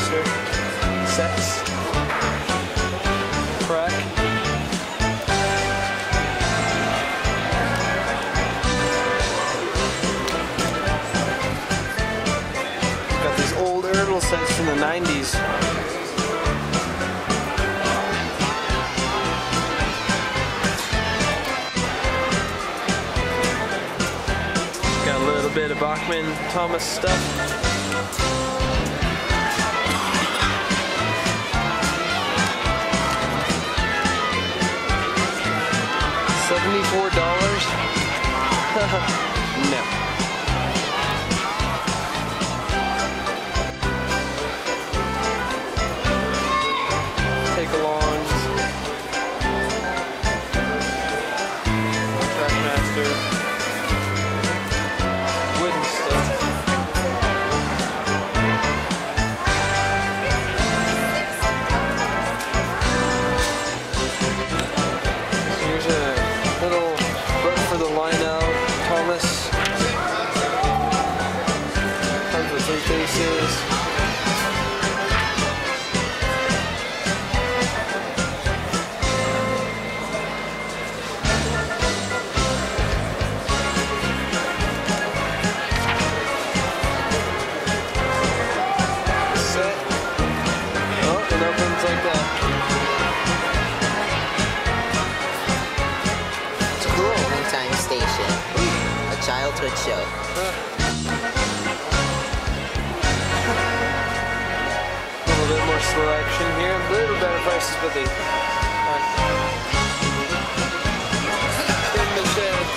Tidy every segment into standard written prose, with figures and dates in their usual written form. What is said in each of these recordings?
Trackmaster sets. Crack. Got these old Erdl sets from the 90s. Got a little bit of Bachman Thomas stuff. $74? No. Take-alongs. Trackmaster. Wooden stuff. Here's a little for the line out, Thomas. Comes with 3 faces. Set. Oh, it opens like that. Station, a childhood show. A little bit more selection here, a little better prices, but they in the sheds.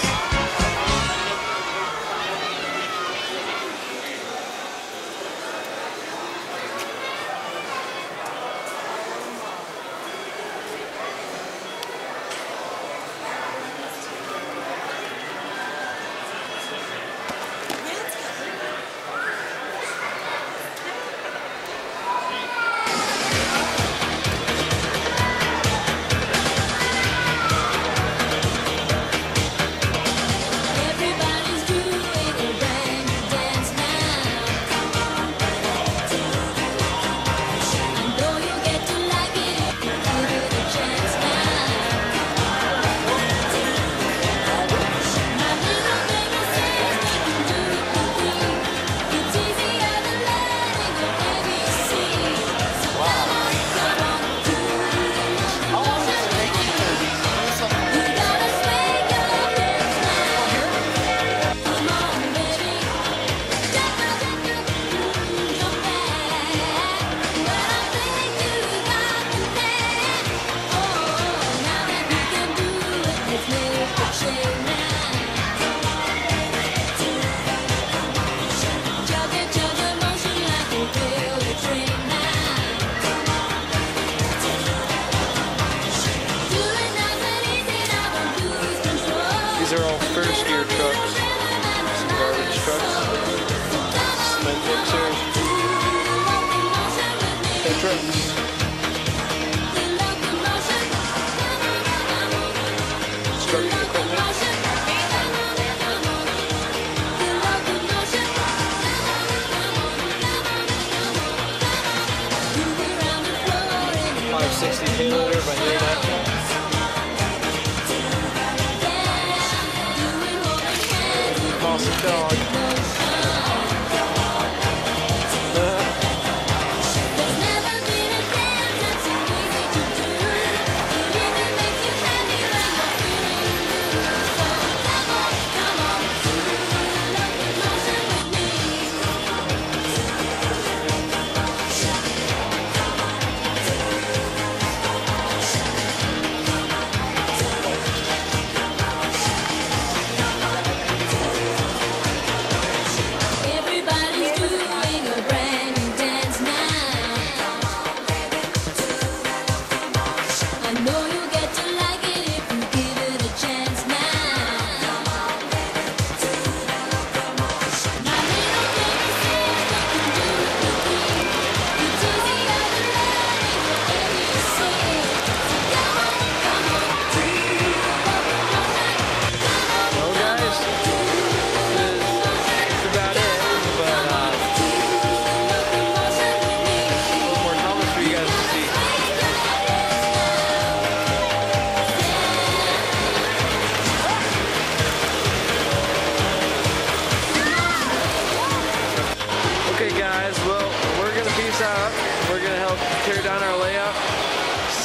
These are all first gear trucks. Some garbage trucks. Cement mixers. Hey, trucks. Construction equipment. $560 payloader by International. Awesome dog.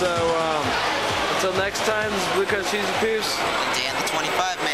So until next time, this is Blue Coat Cheesy Poofs. And Dan the 25, man.